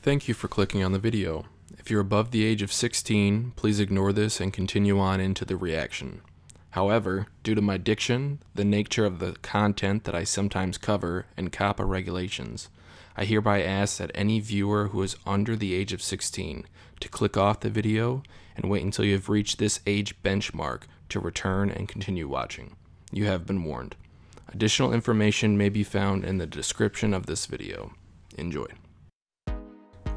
Thank you for clicking on the video. If you're above the age of 16, please ignore this and continue on into the reaction. However, due to my diction, the nature of the content that I sometimes cover, and COPPA regulations, I hereby ask that any viewer who is under the age of 16 to click off the video and wait until you have reached this age benchmark to return and continue watching. You have been warned. Additional information may be found in the description of this video. Enjoy.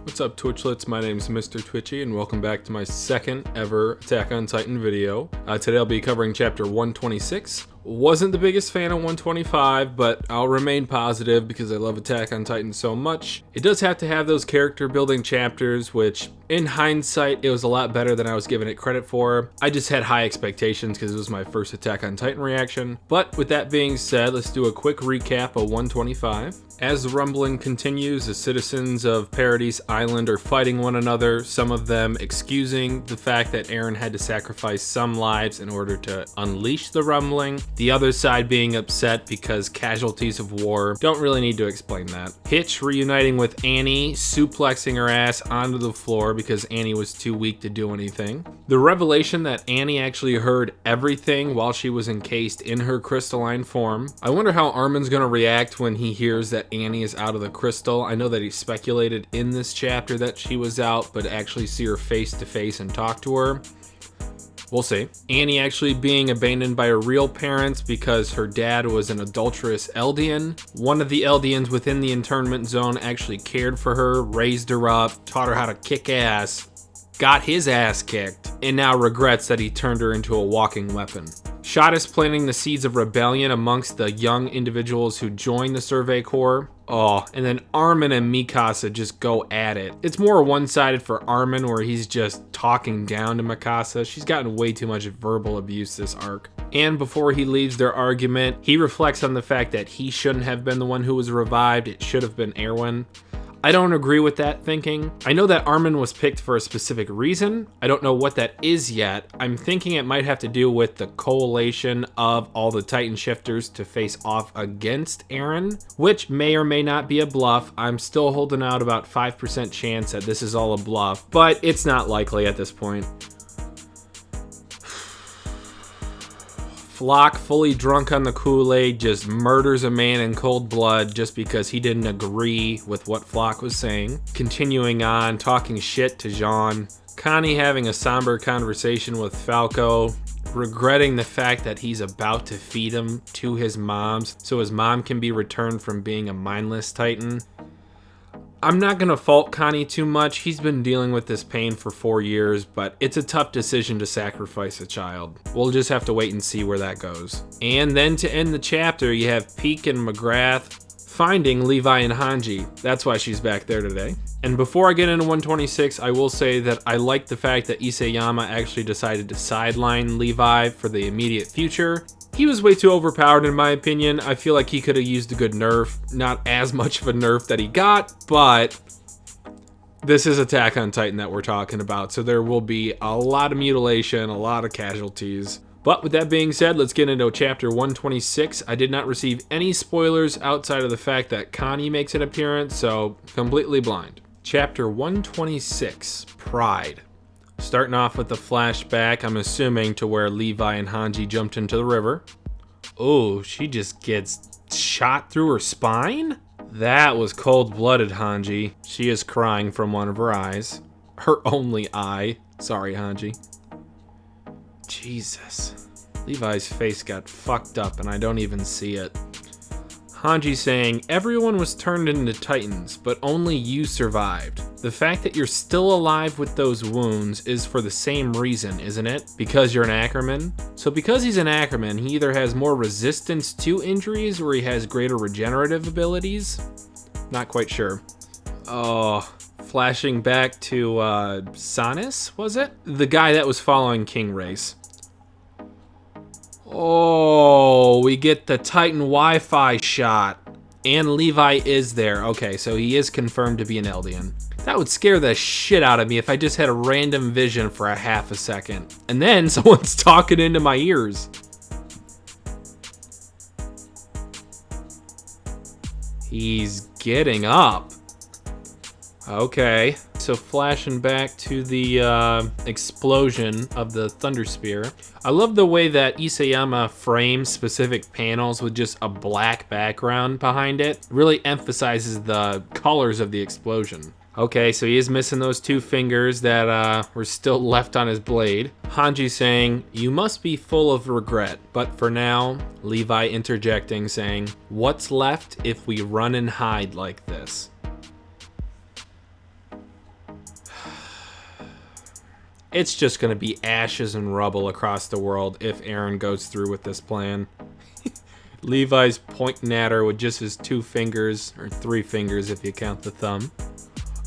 What's up, Twitchlets? My name is Mr. Twitchy, and welcome back to my second ever Attack on Titan video. Today I'll be covering chapter 126. Wasn't the biggest fan of 125, but I'll remain positive because I love Attack on Titan so much. It does have to have those character building chapters, which in hindsight, it was a lot better than I was giving it credit for. I just had high expectations because it was my first Attack on Titan reaction. But with that being said, let's do a quick recap of 125. As the rumbling continues, the citizens of Paradise Island are fighting one another, some of them excusing the fact that Eren had to sacrifice some lives in order to unleash the rumbling. The other side being upset because casualties of war. Don't really need to explain that. Hitch reuniting with Annie, suplexing her ass onto the floor because Annie was too weak to do anything. The revelation that Annie actually heard everything while she was encased in her crystalline form. I wonder how Armin's gonna react when he hears that Annie is out of the crystal. I know that he speculated in this chapter that she was out, but actually see her face to face and talk to her. We'll see. Annie actually being abandoned by her real parents because her dad was an adulterous Eldian. One of the Eldians within the internment zone actually cared for her, raised her up, taught her how to kick ass, got his ass kicked, and now regrets that he turned her into a walking weapon. Shot is planting the seeds of rebellion amongst the young individuals who join the Survey Corps. Oh, and then Armin and Mikasa just go at it. It's more one-sided for Armin, where he's just talking down to Mikasa. She's gotten way too much verbal abuse this arc. And before he leaves their argument, he reflects on the fact that he shouldn't have been the one who was revived. It should have been Erwin. I don't agree with that thinking. I know that Armin was picked for a specific reason. I don't know what that is yet. I'm thinking it might have to do with the coalition of all the Titan shifters to face off against Eren, which may or may not be a bluff. I'm still holding out about 5% chance that this is all a bluff, but it's not likely at this point. Flock, fully drunk on the Kool-Aid, just murders a man in cold blood just because he didn't agree with what Flock was saying. Continuing on, talking shit to Jean. Connie having a somber conversation with Falco, regretting the fact that he's about to feed him to his mom's so his mom can be returned from being a mindless Titan. I'm not gonna fault Connie too much. He's been dealing with this pain for 4 years, but it's a tough decision to sacrifice a child. We'll just have to wait and see where that goes. And then to end the chapter, you have Peek and McGrath finding Levi and Hanji. That's why she's back there today. And before I get into 126, I will say that I like the fact that Issei actually decided to sideline Levi for the immediate future. He was way too overpowered in my opinion. I feel like he could have used a good nerf. Not as much of a nerf that he got, but this is Attack on Titan that we're talking about, so there will be a lot of mutilation, a lot of casualties. But with that being said, let's get into chapter 126. I did not receive any spoilers outside of the fact that Connie makes an appearance, so completely blind. Chapter 126, Pride. Starting off with the flashback, I'm assuming, to where Levi and Hanji jumped into the river. Oh, she just gets shot through her spine? That was cold-blooded, Hanji. She is crying from one of her eyes. Her only eye. Sorry, Hanji. Jesus. Levi's face got fucked up and I don't even see it. Hanji saying, everyone was turned into Titans, but only you survived. The fact that you're still alive with those wounds is for the same reason, isn't it? Because you're an Ackerman? So because he's an Ackerman, he either has more resistance to injuries or he has greater regenerative abilities? Not quite sure. Oh, flashing back to Sanis, was it? The guy that was following King Race. Oh, we get the Titan Wi-Fi shot. And Levi is there. Okay, so he is confirmed to be an Eldian. That would scare the shit out of me if I just had a random vision for a half a second. And then someone's talking into my ears. He's getting up. Okay, so flashing back to the explosion of the Thunder Spear. I love the way that Isayama frames specific panels with just a black background behind it. Really emphasizes the colors of the explosion. Okay, so he is missing those 2 fingers that were still left on his blade. Hanji saying, "You must be full of regret, but for now," Levi interjecting saying, "What's left if we run and hide like this?" It's just gonna be ashes and rubble across the world if Eren goes through with this plan. Levi's pointing at her with just his 2 fingers, or 3 fingers if you count the thumb.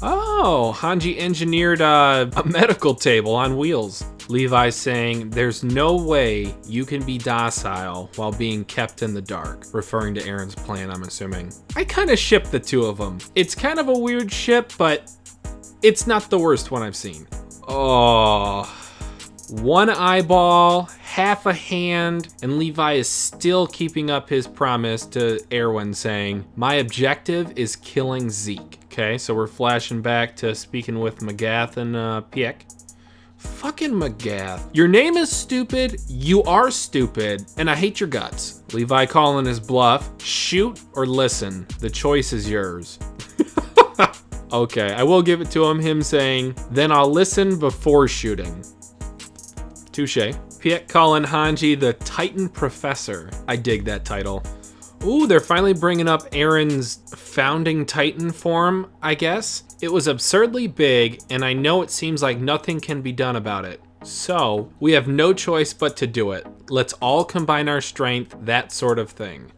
Oh, Hanji engineered a medical table on wheels. Levi saying, "There's no way you can be docile while being kept in the dark," referring to Eren's plan, I'm assuming. I kind of ship the 2 of them. It's kind of a weird ship, but it's not the worst one I've seen. Oh, 1 eyeball, half a hand, and Levi is still keeping up his promise to Erwin saying, "My objective is killing Zeke." Okay, so we're flashing back to speaking with Magath and Piek. Fucking Magath. Your name is stupid, you are stupid, and I hate your guts. Levi calling his bluff. Shoot or listen, the choice is yours. Okay, I will give it to him saying, "Then I'll listen before shooting." Touche. Piet calling Hanji the Titan Professor. I dig that title. Ooh, they're finally bringing up Eren's founding Titan form, I guess. It was absurdly big, and I know it seems like nothing can be done about it. So, we have no choice but to do it. Let's all combine our strength, that sort of thing.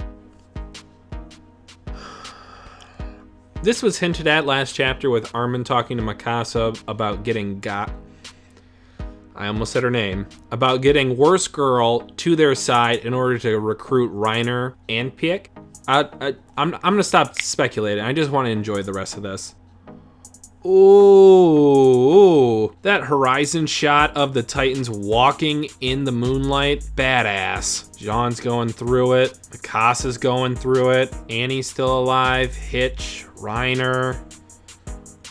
This was hinted at last chapter with Armin talking to Mikasa about getting I almost said her name. About getting Worst Girl to their side in order to recruit Reiner and Piek. I'm gonna stop speculating. I just want to enjoy the rest of this. Ooh, that horizon shot of the Titans walking in the moonlight, badass. Jean's going through it, Mikasa's going through it, Annie's still alive, Hitch, Reiner,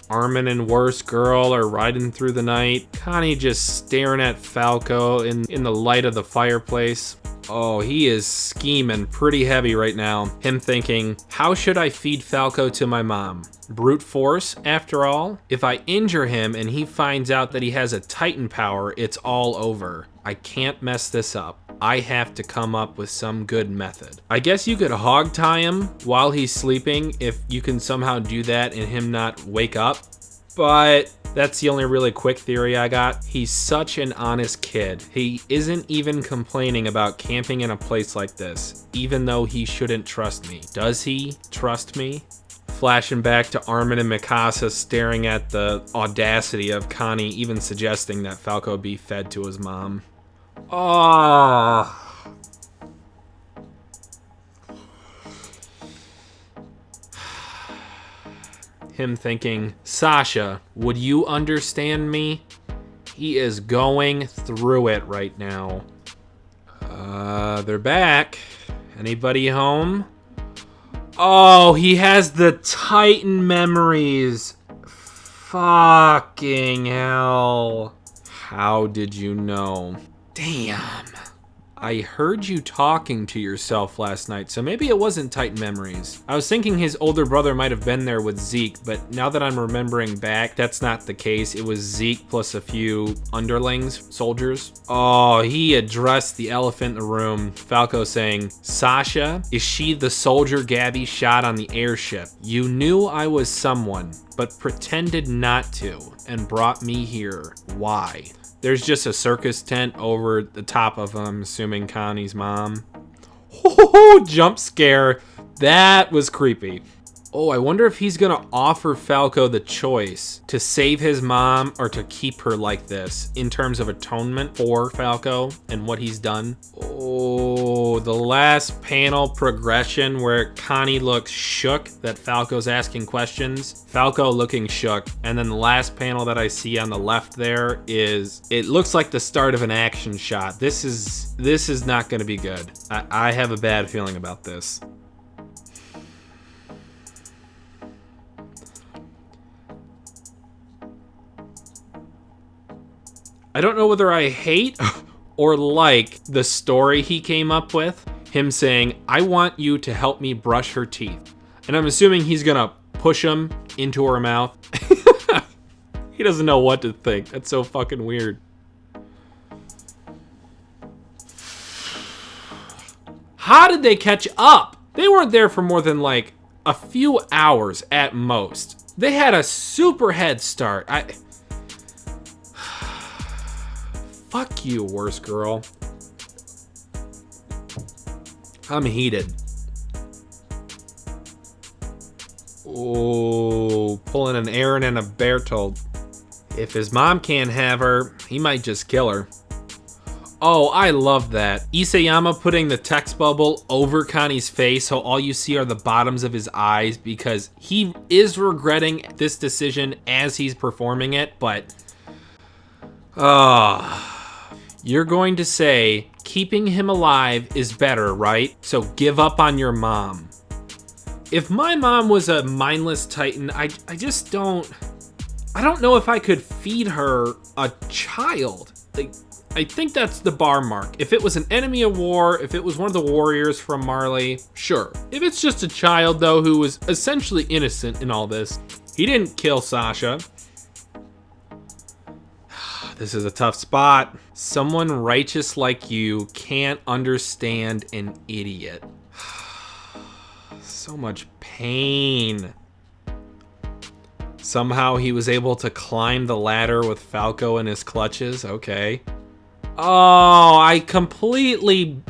Armin and Worst Girl are riding through the night. Connie just staring at Falco in the light of the fireplace. Oh, he is scheming pretty heavy right now. Him thinking, how should I feed Falco to my mom? Brute force, after all? If I injure him and he finds out that he has a Titan power, it's all over. I can't mess this up. I have to come up with some good method. I guess you could hog tie him while he's sleeping if you can somehow do that and him not wake up. But that's the only really quick theory I got. He's such an honest kid. He isn't even complaining about camping in a place like this, even though he shouldn't trust me. Does he trust me? Flashing back to Armin and Mikasa staring at the audacity of Connie even suggesting that Falco be fed to his mom. Oh. Him thinking, Sasha, would you understand me? He is going through it right now. They're back. Anybody home? Oh, he has the Titan memories. Fucking hell. How did you know? Damn. I heard you talking to yourself last night, so maybe it wasn't Titan memories. I was thinking his older brother might have been there with Zeke, but now that I'm remembering back, that's not the case. It was Zeke plus a few underlings, soldiers. Oh, he addressed the elephant in the room. Falco saying, Sasha, is she the soldier Gabby shot on the airship? You knew I was someone, but pretended not to, and brought me here. Why? There's just a circus tent over the top of him, assuming Connie's mom. Oh, jump scare. That was creepy. Oh, I wonder if he's gonna offer Falco the choice to save his mom or to keep her like this in terms of atonement for Falco and what he's done. Oh, the last panel progression where Connie looks shook that Falco's asking questions. Falco looking shook. And then the last panel that I see on the left there is, it looks like the start of an action shot. This is not gonna be good. I have a bad feeling about this. I don't know whether I hate or like the story he came up with. Him saying, I want you to help me brush her teeth. And I'm assuming he's gonna push them into her mouth. He doesn't know what to think. That's so fucking weird. How did they catch up? They weren't there for more than like a few hours at most. They had a super head start. Fuck you, worst girl. I'm heated. Oh, pulling an Aaron and a Bertold. If his mom can't have her, he might just kill her. Oh, I love that. Isayama putting the text bubble over Connie's face so all you see are the bottoms of his eyes because he is regretting this decision as he's performing it, but... You're going to say keeping him alive is better, right? So give up on your mom. If my mom was a mindless titan, I just don't... I don't know if I could feed her a child. Like, I think that's the bar mark. If it was an enemy of war, if it was one of the warriors from Marley, sure. If it's just a child, though, who was essentially innocent in all this, he didn't kill Sasha. This is a tough spot. Someone righteous like you can't understand an idiot. So much pain. Somehow he was able to climb the ladder with Falco in his clutches. Okay. Oh, I completely...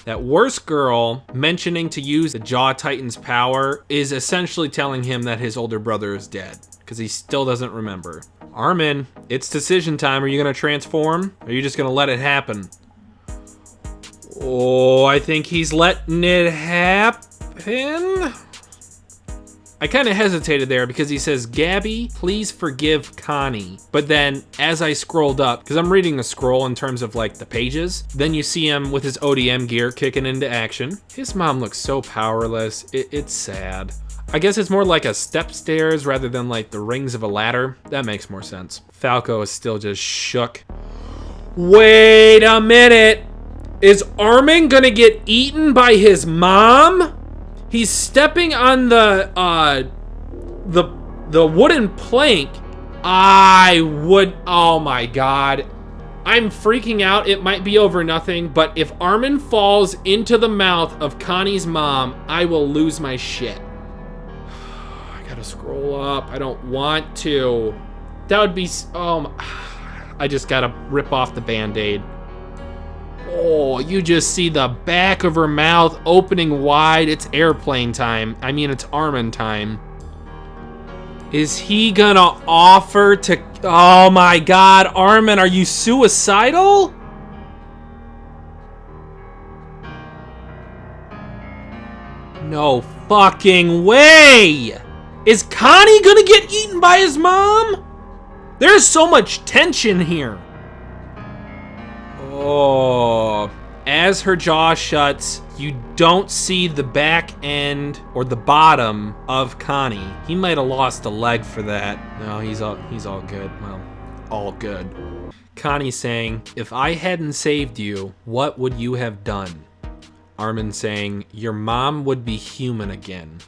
That worst girl mentioning to use the Jaw Titan's power is essentially telling him that his older brother is dead, because he still doesn't remember. Armin, it's decision time. Are you going to transform? Or are you just going to let it happen? Oh, I think he's letting it happen. I kind of hesitated there because he says, Gabby, please forgive Connie. But then as I scrolled up, because I'm reading the scroll in terms of like the pages, then you see him with his ODM gear kicking into action. His mom looks so powerless. It's sad. I guess it's more like a step stairs rather than like the rings of a ladder. That makes more sense. Falco is still just shook. Wait a minute. Is Armin gonna get eaten by his mom? He's stepping on the wooden plank. Oh my God. I'm freaking out. It might be over nothing, but if Armin falls into the mouth of Connie's mom, I will lose my shit. I gotta scroll up. I don't want to. That would be, I just gotta rip off the Band-Aid. Oh, you just see the back of her mouth opening wide. It's airplane time. I mean, it's Armin time. Is he gonna offer to... Oh my God, Armin, are you suicidal? No fucking way! Is Connie gonna get eaten by his mom? There's so much tension here. Oh, as her jaw shuts, you don't see the back end or the bottom of Connie. He might have lost a leg for that. No, he's all good. Well, all good. Connie saying, if I hadn't saved you, what would you have done? Armin saying, your mom would be human again.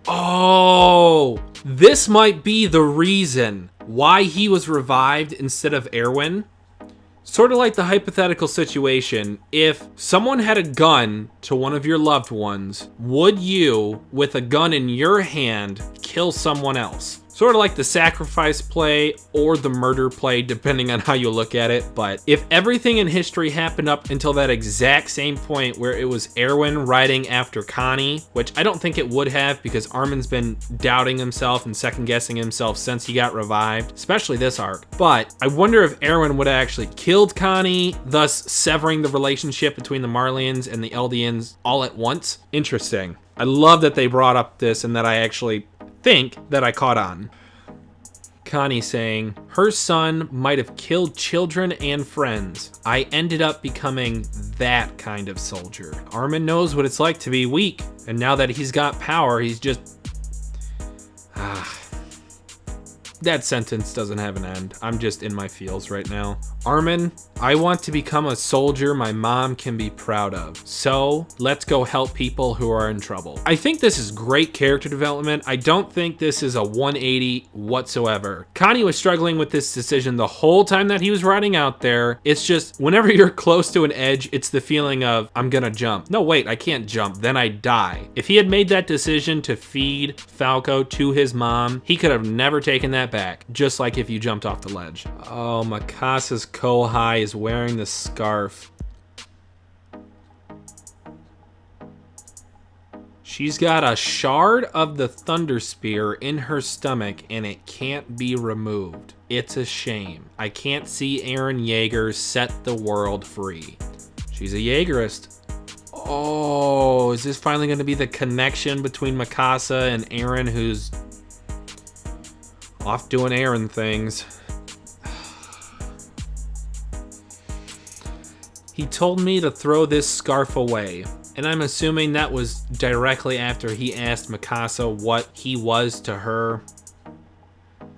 Oh, this might be the reason why he was revived instead of Erwin. Sort of like the hypothetical situation, if someone had a gun to one of your loved ones, would you, with a gun in your hand, kill someone else? Sort of like the sacrifice play or the murder play, depending on how you look at it. But if everything in history happened up until that exact same point where it was Erwin riding after Connie, which I don't think it would have because Armin's been doubting himself and second guessing himself since he got revived, especially this arc. But I wonder if Erwin would have actually killed Connie, thus severing the relationship between the Marlians and the Eldians all at once. Interesting. I love that they brought up this and that I actually think that I caught on. Connie saying, her son might have killed children and friends. I ended up becoming that kind of soldier. Armin knows what it's like to be weak, and now that he's got power, he's just... That sentence doesn't have an end. I'm just in my feels right now. Armin, I want to become a soldier my mom can be proud of. So let's go help people who are in trouble. I think this is great character development. I don't think this is a 180 whatsoever. Connie was struggling with this decision the whole time that he was riding out there. It's just whenever you're close to an edge, it's the feeling of I'm gonna jump. No, wait, I can't jump. Then I die. If he had made that decision to feed Falco to his mom, he could have never taken that back, just like if you jumped off the ledge. Oh, Mikasa's Kohai is wearing the scarf. She's got a shard of the Thunder Spear in her stomach and it can't be removed. It's a shame. I can't see Eren Yeager set the world free. She's a Yeagerist. Oh, is this finally going to be the connection between Mikasa and Eren, who's off doing Eren things? He told me to throw this scarf away, and I'm assuming that was directly after he asked Mikasa what he was to her.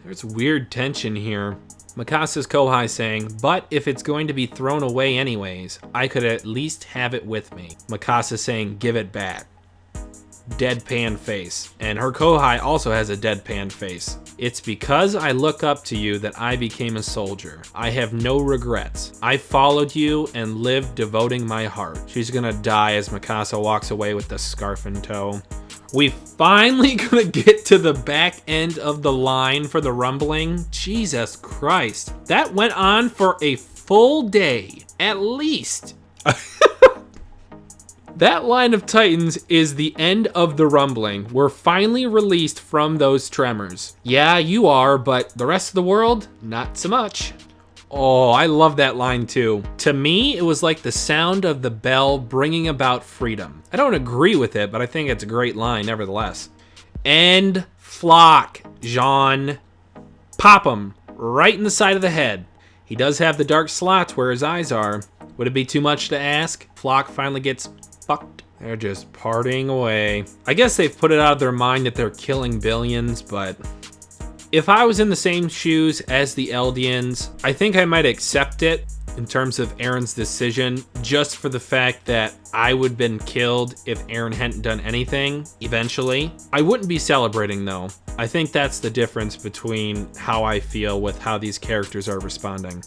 There's weird tension here. Mikasa's Kohai saying, but if it's going to be thrown away anyways, I could at least have it with me. Mikasa saying, give it back. Deadpan face. And her Kohai also has a deadpan face. It's because I look up to you that I became a soldier. I have no regrets. I followed you and lived devoting my heart. She's gonna die as Mikasa walks away with the scarf in tow. We finally gonna get to the back end of the line for the rumbling. Jesus Christ. That went on for a full day, at least. That line of Titans is the end of the rumbling. We're finally released from those tremors. Yeah, you are, but the rest of the world, not so much. Oh, I love that line too. To me, it was like the sound of the bell bringing about freedom. I don't agree with it, but I think it's a great line nevertheless. End flock, Jean. Pop him right in the side of the head. He does have the dark slots where his eyes are. Would it be too much to ask? Flock finally gets fucked. They're just partying away. I guess they've put it out of their mind that they're killing billions, but if I was in the same shoes as the Eldians, I think I might accept it in terms of Eren's decision, just for the fact that I would have been killed if Eren hadn't done anything, eventually. I wouldn't be celebrating though. I think that's the difference between how I feel with how these characters are responding.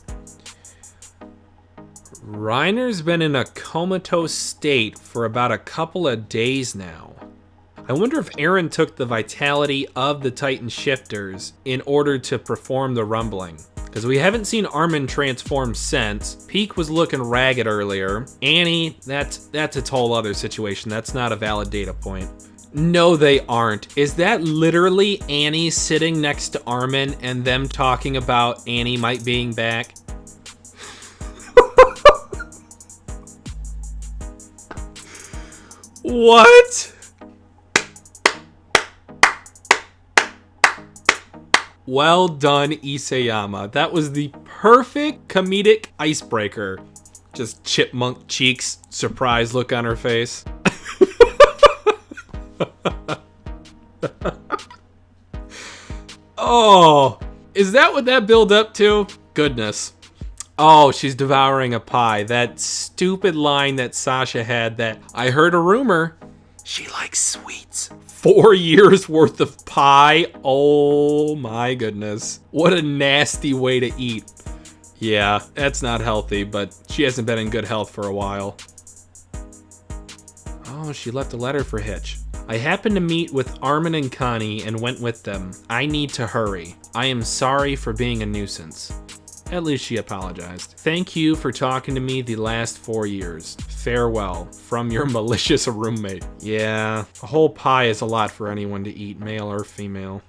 Reiner's been in a comatose state for about a couple of days now. I wonder if Eren took the vitality of the Titan shifters in order to perform the rumbling. Because we haven't seen Armin transform since. Peak was looking ragged earlier. Annie, that's a whole other situation. That's not a valid data point. No, they aren't. Is that literally Annie sitting next to Armin and them talking about Annie might being back? What? Well done, Isayama. That was the perfect comedic icebreaker. Just chipmunk cheeks, surprise look on her face. Oh, is that what that build up to? Goodness. Oh, she's devouring a pie. That stupid line that Sasha had that I heard a rumor. She likes sweets. 4 years worth of pie. Oh my goodness. What a nasty way to eat. Yeah, that's not healthy, but she hasn't been in good health for a while. Oh, she left a letter for Hitch. I happened to meet with Armin and Connie and went with them. I need to hurry. I am sorry for being a nuisance. At least she apologized. Thank you for talking to me the last 4 years. Farewell, from your malicious roommate. Yeah, a whole pie is a lot for anyone to eat, male or female.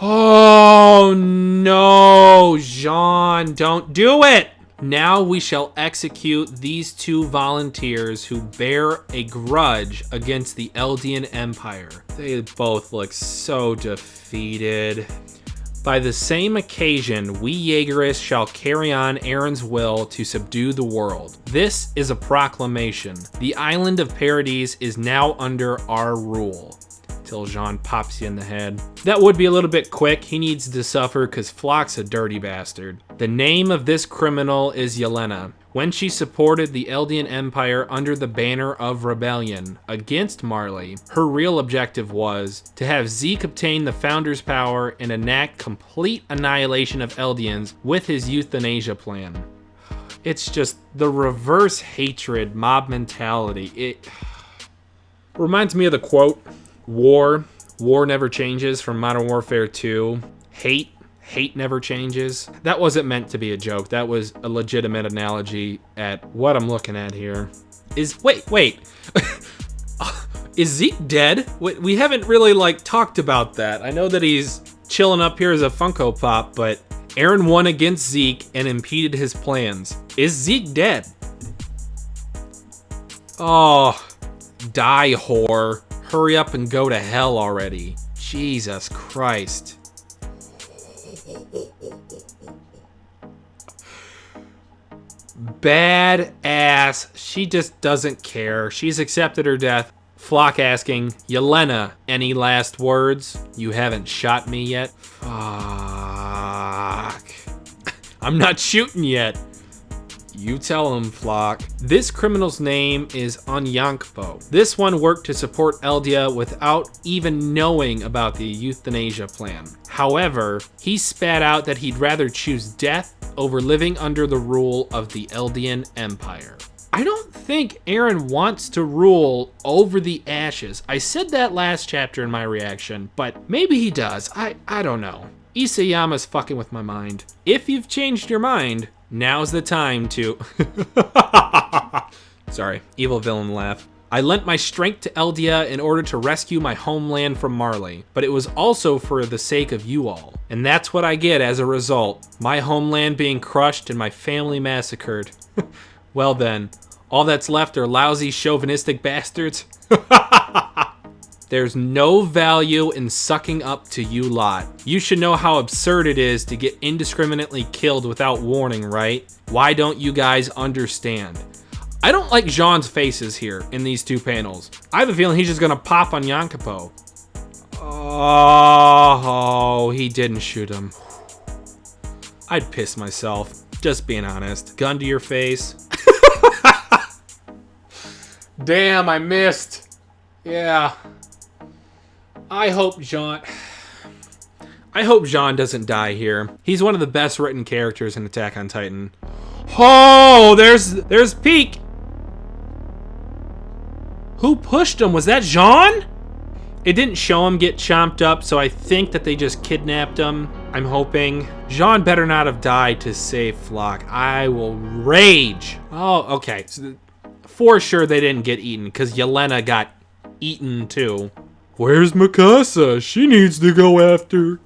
Oh no, Jean, don't do it! Now we shall execute these two volunteers who bear a grudge against the Eldian Empire. They both look so defeated. By the same occasion, we Jaegerists shall carry on Eren's will to subdue the world. This is a proclamation. The island of Paradise is now under our rule. till Jean pops you in the head. That would be a little bit quick. He needs to suffer because Flock's a dirty bastard. The name of this criminal is Yelena. When she supported the Eldian Empire under the banner of rebellion against Marley, her real objective was to have Zeke obtain the Founder's power and enact complete annihilation of Eldians with his euthanasia plan. It's just the reverse hatred, mob mentality. It reminds me of the quote, war never changes from Modern Warfare 2. Hate never changes. That wasn't meant to be a joke. That was a legitimate analogy at what I'm looking at here. Wait. Is Zeke dead? We haven't really talked about that. I know that he's chilling up here as a Funko Pop, but Aaron won against Zeke and impeded his plans. Is Zeke dead? Oh, die, whore. Hurry up and go to hell already. Jesus Christ. Badass. She just doesn't care. She's accepted her death. Flock asking, Yelena, any last words? You haven't shot me yet? Fuck. I'm not shooting yet. You tell him, Flock. This criminal's name is Onyankpo. This one worked to support Eldia without even knowing about the euthanasia plan. However, he spat out that he'd rather choose death over living under the rule of the Eldian Empire. I don't think Aaron wants to rule over the Ashes. I said that last chapter in my reaction, but maybe he does. I don't know. Isayama's fucking with my mind. If you've changed your mind, now's the time to... Sorry, evil villain laugh. I lent my strength to Eldia in order to rescue my homeland from Marley, but it was also for the sake of you all. And that's what I get as a result. My homeland being crushed and my family massacred. Well then, all that's left are lousy chauvinistic bastards. There's no value in sucking up to you lot. You should know how absurd it is to get indiscriminately killed without warning, right? Why don't you guys understand? I don't like Jean's faces here in these two panels. I have a feeling he's just gonna pop on Onyankpo. Oh, he didn't shoot him. I'd piss myself, just being honest. Gun to your face. Damn, I missed. Yeah. I hope Jean doesn't die here. He's one of the best written characters in Attack on Titan. Oh, there's Peak. Who pushed him? Was that Jean? It didn't show him get chomped up, so I think that they just kidnapped him. I'm hoping. Jean better not have died to save Flock. I will rage. Oh, okay. So for sure they didn't get eaten, because Yelena got eaten too. Where's Mikasa? She needs to go after.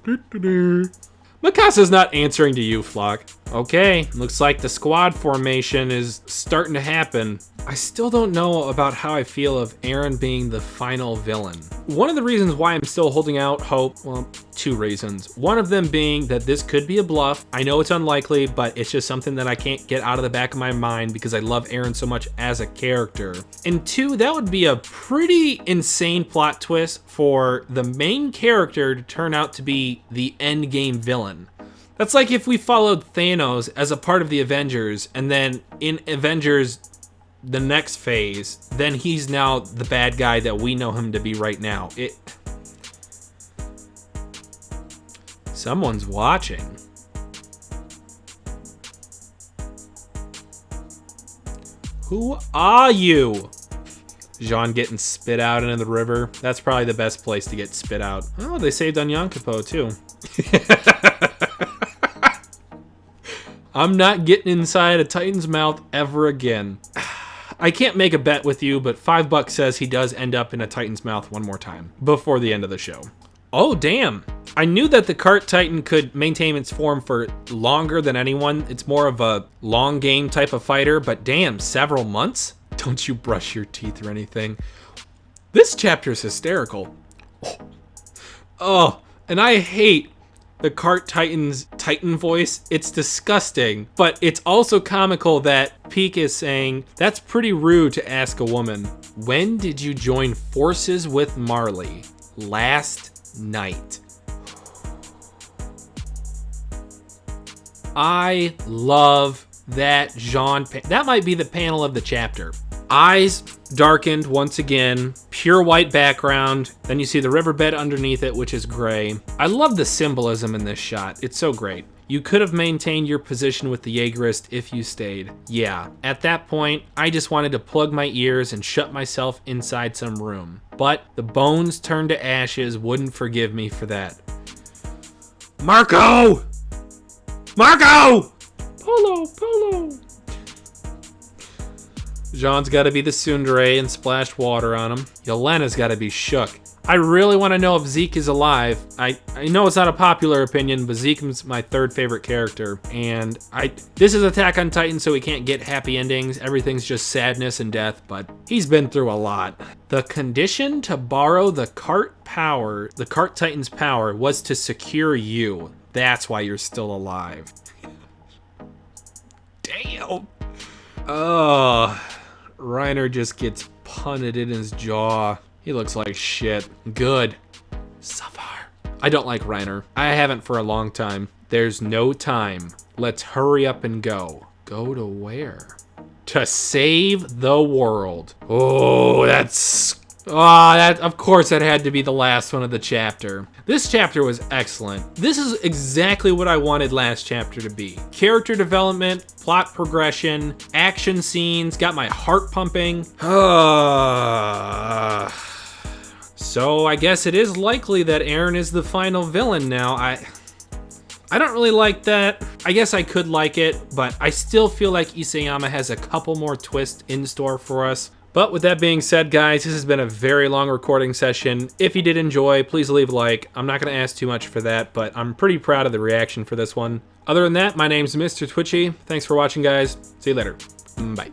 Mikasa's not answering to you, Flock. Okay, looks like the squad formation is starting to happen. I still don't know about how I feel of Aaron being the final villain. One of the reasons why I'm still holding out hope, well, two reasons. One of them being that this could be a bluff. I know it's unlikely, but it's just something that I can't get out of the back of my mind because I love Aaron so much as a character. And two, that would be a pretty insane plot twist for the main character to turn out to be the endgame villain. That's like if we followed Thanos as a part of the Avengers, and then in Avengers, the next phase, then he's now the bad guy that we know him to be right now. Someone's watching. Who are you? Jean getting spit out into the river. That's probably the best place to get spit out. Oh, they saved Onyankpo too. I'm not getting inside a Titan's mouth ever again. I can't make a bet with you, but $5 says he does end up in a Titan's mouth one more time before the end of the show. Oh, damn. I knew that the Cart Titan could maintain its form for longer than anyone. It's more of a long game type of fighter, but damn, several months? Don't you brush your teeth or anything. This chapter is hysterical. Oh, and I hate the Cart Titan's Titan voice. It's disgusting, but it's also comical that Peak is saying, that's pretty rude to ask a woman. When did you join forces with Marley? last night. I love that Jean. That might be the panel of the chapter. Eyes darkened once again, pure white background. Then you see the riverbed underneath it, which is gray. I love the symbolism in this shot. It's so great. You could have maintained your position with the Jaegerist if you stayed. Yeah, at that point, I just wanted to plug my ears and shut myself inside some room. But the bones turned to ashes wouldn't forgive me for that. Marco! Marco! Polo! Jean's gotta be the tsundere and splash water on him. Yelena's gotta be shook. I really want to know if Zeke is alive. I know it's not a popular opinion, but Zeke is my third favorite character. And this is Attack on Titan, so he can't get happy endings. Everything's just sadness and death, but he's been through a lot. The condition to borrow the cart Titan's power, was to secure you. That's why you're still alive. Damn. Oh, Reiner just gets punted in his jaw. He looks like shit. Good. Safar. I don't like Reiner. I haven't for a long time. There's no time. Let's hurry up and go. Go to where? To save the world. Oh, of course that had to be the last one of the chapter. This chapter was excellent. This is exactly what I wanted last chapter to be. Character development, plot progression, action scenes, got my heart pumping. So I guess it is likely that Eren is the final villain now. I don't really like that. I guess I could like it, but I still feel like Isayama has a couple more twists in store for us. But with that being said, guys, this has been a very long recording session. If you did enjoy, please leave a like. I'm not going to ask too much for that, but I'm pretty proud of the reaction for this one. Other than that, my name's Mr. Twitchy. Thanks for watching, guys. See you later. Bye.